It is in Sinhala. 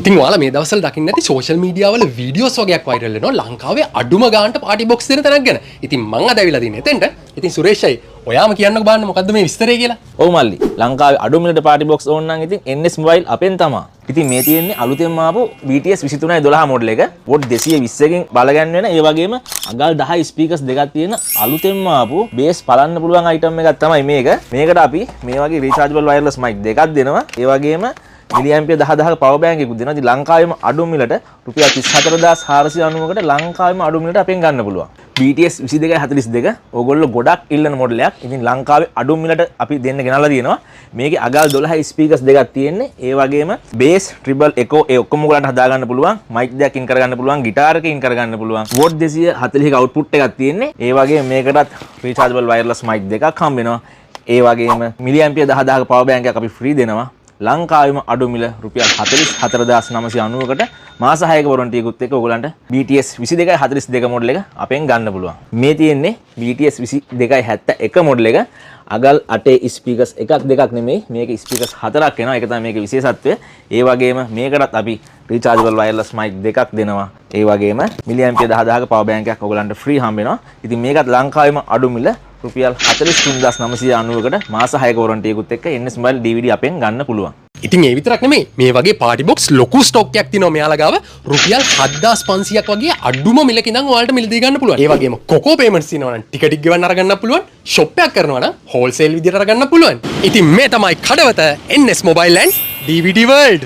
ඉතින් ඔයාලා මේ දවස්වල දකින්න ඇති සෝෂල් මීඩියා වල වීඩියෝස් වගේක් වයිරල් වෙනවා ලංකාවේ අඩුම ගානට පාටි බොක්ස් දෙන තැනක් ගැන. ඉතින් මං අද ඇවිල්ලා තියෙන්නේ එතෙන්ට. ඉතින් සුරේෂ්යි ඔයාම කියන්නකෝ බලන්න මොකද්ද මේ විස්තරය කියලා. ඔව් මල්ලි. ලංකාවේ අඩුම මිලට පාටි බොක්ස් ඕන නම් ඉතින් NS Mobile අපෙන් තමයි. ඉතින් මේ තියෙන්නේ අලුතෙන්ම ආපු BTS 2312 මොඩල් එක. වොට් 220කින් බලගන්න වෙන ඒ වගේම අගල් 10 ස්පීකර්ස් දෙකක් තියෙන අලුතෙන්ම ආපු බේස් බලන්න පුළුවන් අයිටම් එකක් තමයි මේක. මේකට අපි මේ වගේ රීචාර්ජබල් වයර්ලස් මයික් දෙකක් දෙනවා. ඒ වගේම මිලියම්පියර් 10000ක පවර් බෑන්ක් එකකුත් දෙනවා. ඉතින් ලංකාවේම අඩු මිලට රුපියල් 34490කට ලංකාවේම අඩු මිලට අපෙන් ගන්න පුළුවන්. BTS 2242 ඕගොල්ලෝ ගොඩක් ඉල්ලන මොඩල් එකක්. ඉතින් ලංකාවේ අඩු මිලට අපි දෙන්න ගෙනල්ලා තියෙනවා. මේකේ අගල් 12 ස්පීකර්ස් දෙකක් තියෙන්නේ. ඒ වගේම බේස්, ට්‍රිබල්, එකෝ ඒ ඔක්කොම ඔයගලන්ට හදා ගන්න පුළුවන්. මයික් දෙකක් ඉන් කරගන්න පුළුවන්, ගිටාර් එක ඉන් කරගන්න පුළුවන්. වොට් 240ක අවුට්පුට් එකක් තියෙන්නේ. ඒ වගේම මේකටත් රීචාර්ජබල් වයර්ලස් මයික් දෙකක් හම්බ වෙනවා. ඒ වගේම මිලියම්පියර් 10000ක පවර් බෑන්ක් එකක් අපි ෆ්‍රී දෙනවා. ලංකාවෙම අඩු මිල රුපියල් 44990කට මාස 6ක වොරන්ටියකුත් එක්ක ඔයගලන්ට BTS 2242 මොඩල් එක අපෙන් ගන්න පුළුවන්. මේ තියෙන්නේ BTS 2271 මොඩල් එක. අගල් 8 ස්පීකර්ස් එකක් දෙකක් නෙමෙයි මේක ස්පීකර්ස් 4ක් එනවා. ඒක තමයි මේකේ විශේෂත්වය. ඒ වගේම මේකටත් අපි රීචාර්ජබල් වයර්ලස් මයික් දෙකක් දෙනවා. ඒ වගේම මිලියම්පියර් 10000ක පවර් බෑන්ක් එකක් ඔයගලන්ට ෆ්‍රී හම්බ වෙනවා. ඉතින් මේකත් ලංකාවෙම අඩු මිල රුපියල් 43990කට මාස 6ක වොරන්ටියකුත් එක්ක NS Mobile DVD අපෙන් ගන්න පුළුවන්. ඉතින් ඒ විතරක් නෙමෙයි මේ වගේ පාටි බොක්ස් ලොකු ස්ටොක් එකක් තියෙනවා මෙයාලා ගාව රුපියල් 7500ක් වගේ අඩුම මිලක ඉඳන් ඔයාලට මිල දී ගන්න පුළුවන්. ඒ වගේම කොකෝ පේමන්ට්ස් තියෙනවා නම් ටික ටික ගෙවන්න අරගන්න පුළුවන්. ෂොප් එකක් කරනවා නම් හෝල්සේල් විදියට අරගන්න පුළුවන්. ඉතින් මේ තමයි Kadawatha NS Mobile and DVD World.